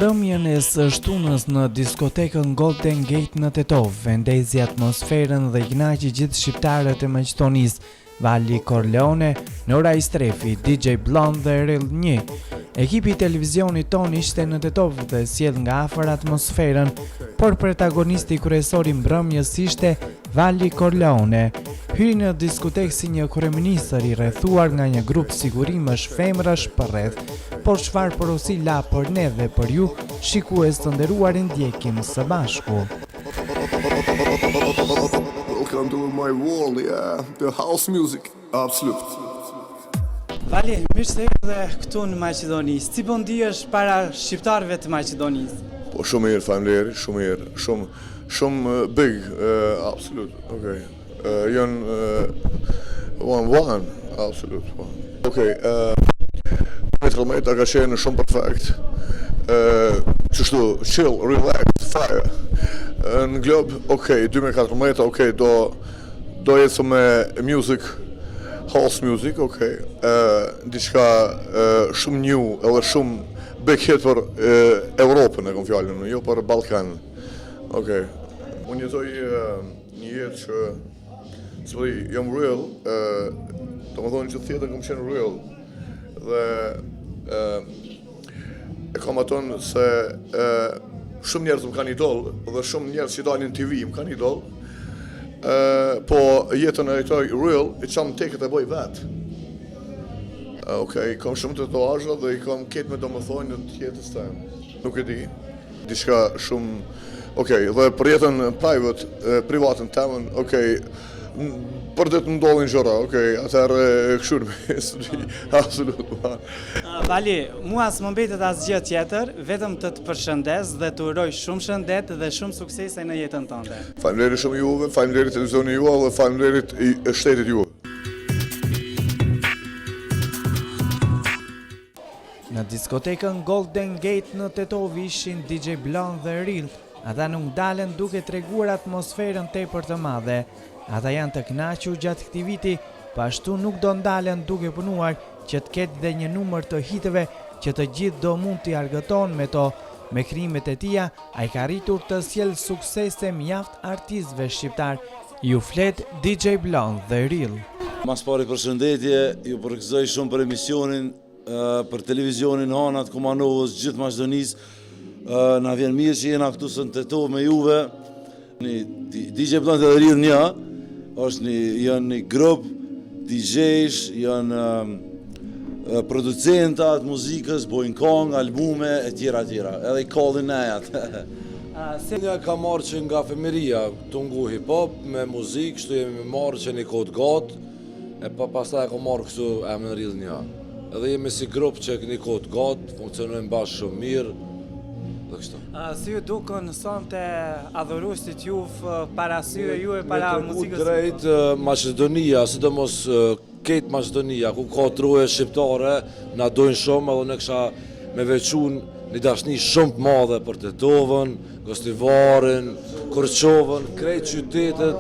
Mbrëmjen e së shtunës në diskotekën Golden Gate në Tetov vendezi atmosferën dhe i kënaqi gjithë shqiptarët e Maqedonisë. Vali Corleone, Nora Istrefi, DJ Blonde dhe Real 1. Ekipi i televizionit ton ishte në Tetov dhe sjell nga afër atmosferën, por protagonisti kryesor i mbrëmjes ishte Vali Corleone. Hyri në diskotekë si një kryeministër i rrethuar nga një grup sigurimësh femrash përreth. Por çfarë porosi la për ne dhe për ju, shikues të nderuar, e ndjekim së bashku. Welcome to my world, yeah, the house music, absolute. Vali, mirë se erdhe këtu në Maqedoni. Si po ndihesh para shqiptarëve të Maqedonisë? Po shumë mirë, faleminderit, shumë mirë, shumë big, absolute, okay. Janë one, absolute, one. Okay, 14 metra ka qenë shumë perfekt. Qështu, chill, relax, fire. Në glob, okay, 2014, okay, do jetë me music, house music, okay. Diçka shumë new, edhe shumë big hit për Europën e kom fjallën, jo për Balkan. Okay. Unë jetoj një jetë që, s'përi, jam real, të më thonë që tjetër kom qenë real, dhe e kam aton se shumë njerëz më kanë idol dhe shumë njerëz që dalin në TV më kanë idol, po jetën e jetoj real, i çam teket e bëj vet. Okej, kam shumë tatuazhe dhe i kam ketë me domethënë në jetës time. Nuk e di, diçka shumë, okej, dhe për jetën privatën temën, okej, për det më ndodhin gjëra, okej, atëherë kështu me studi, absolut. Vali, mua s'më mbetet asgjë tjetër, vetëm të përshëndes dhe të uroj shumë shëndet dhe shumë suksese në jetën tënde. Faleminderit shumë juve, faleminderit televizionit juaj dhe faleminderit shtetit juaj. Në diskotekën Golden Gate në Tetov ishin DJ Blonde dhe Real. Ata nuk dalen duke treguar atmosferën tepër të madhe. Ata janë të kënaqur gjatë këtij viti, po ashtu nuk do ndalen duke punuar që të ketë dhe një numër të hiteve që të gjithë do mund t'i argëton me to. Me krimet e tia, ai ka arritur të sjellë suksese mjaft artistëve shqiptar. Ju flet DJ Blonde dhe Real. Mas pari përshëndetje, ju përgëzoj shumë për emisionin, për televizionin Hanat Kumanovës, gjithë Maqedonisë. Na vjen mirë që jena këtu së në Tetov me juve. DJ Blonde dhe Real 1 janë një grup DJ-sh, janë producentat muzikës, bojnë kong, albume, e tjera. Edhe i kallin nejat. Një ka marrë që nga femeria, të ngu hip-hop, me muzikë, shtu jemi marrë që një kodë gatë, e pastaj ka marrë kështu emrin Real 1. Edhe jemi si grup që një kodë gatë, funksionojmë bashkë shumë mirë, dhe kështu. Si ju dukën sonte adhuruesit juve para syve juve para muzikës? Drejt Maqedonia, sidomos ketë Maqedonia, ku ka troje shqiptare, na dojnë shumë, edhe ne kisha me veçun një dashni shumë të madhe për Tetovën, Gostivarin, Korçovën, krejt qytetet,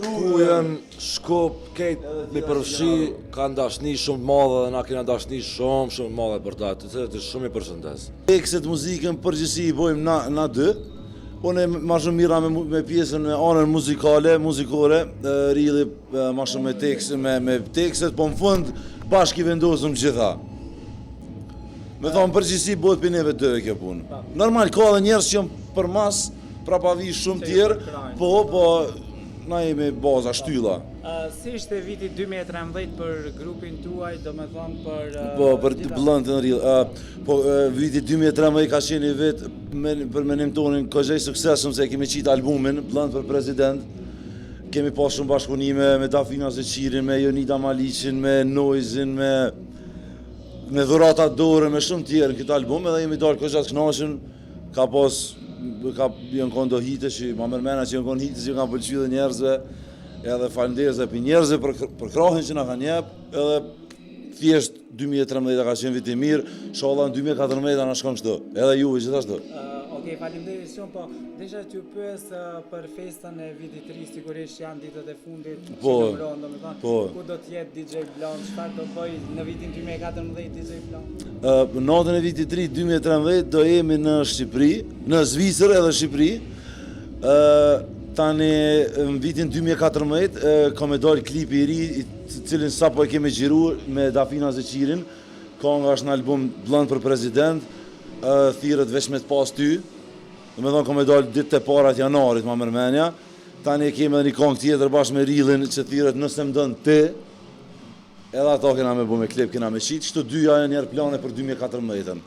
Kujën, Shkup, ketë me përfshi, kanë dashni shumë të madhe dhe na kena dashni shumë të madhe për ta, të cilët shumë i përshëndes. Tekset muzikën përgjithësi i bojmë na dy, unë ma shumë mira me pjesën me anën muzikore, Reali ma shumë me tekset, po në fund bashkë i vendosëm gjitha. Me thonë përgjithësi bëhet për neve dy kjo punë. Normal, ka dhe njerës që jënë për mas, prapavi shumë tjerë, po na jemi baza shtylla. Si ishte viti 2013 për grupin tuaj, do me thonë për... Për Blonde dhe Real. Viti 2013 ka qenë një vit për menim tonin këgjej suksesshëm se kemi qitë albumin, Blonde për President. Kemi pas shumë bashkëpunime me Dafina Zeqirin, me Jonida Maliqin, me Noizin, me dhurata dore, me shumë tjerë në këtë album, edhe jemi dalë këgjat kënaqur, janë kondo hite që ma mërmena që janë kondo hite që kanë pëlqy dhe njerëzve, edhe falenderës dhe për njerëzve për krahin që na kanë jep, edhe thjesht 2013 ka qenë viti mirë, sholla në 2014 na shkon kështu, edhe juve gjithashtu. Okej, faleminderit shumë, po desha t'ju pyes për festën e vitit të ri, sigurisht janë ditët e fundit Po, që numëron, domethënë, po. ku do të jetë DJ Blon, çfarë do bëj në vitin 2014 DJ Blon? Natën e vitit të ri 2013 do jemi në Shqipëri, në Zvicër edhe Shqipëri. Tani në vitin 2014 ka me dalë klipi i ri, cilin sapo e kemi xhiruar me Dafina Zeqirin. Kënga është në album Blond për President, thirrët veç me të pas ty. Domethënë ka me dalë ditët e para të janarit, ma mërmenja. Tani kemi edhe një këngë tjetër bashkë me Rillin që thirrët Nëse më dën ti. Edhe ato kena me bu me klip, kena me qit. Kështu dyja janë njerë plane për 2014-ën.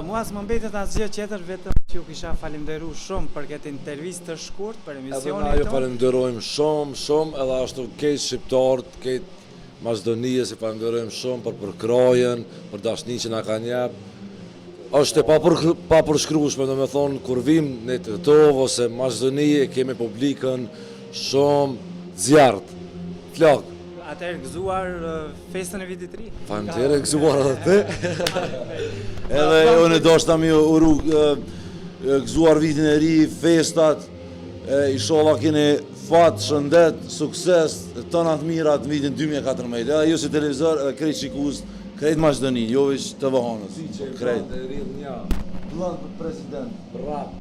Mua s'më mbetet asgjë tjetër, vetëm që ju kisha falenderuar shumë për këtë intervistë të shkurt për Edhe emisionin na ju tonë. falenderojmë shumë, edhe ashtu keq shqiptarët, keq Maqedonisë, falenderojmë shumë për përkrajen, për dashninë që na kanë jep. Është e papërshkrueshme, domethënë kur vim në Tetov ose Maqedoni e kemi publikën shumë zjarrt. Flok. Atëherë gëzuar festën e vitit të ri. Faleminderit gëzuar edhe ti. Edhe unë do shta mi uru gëzuar vitin e ri, festat, inshallah keni fat, shëndet, sukses, tëna të mirat në vitin 2014. Edhe ju si televizor, edhe krejt shikuz, krejt Maqedoni, jo veç të vëhanës. Krejt. Rrill një. Blond për President. Brap.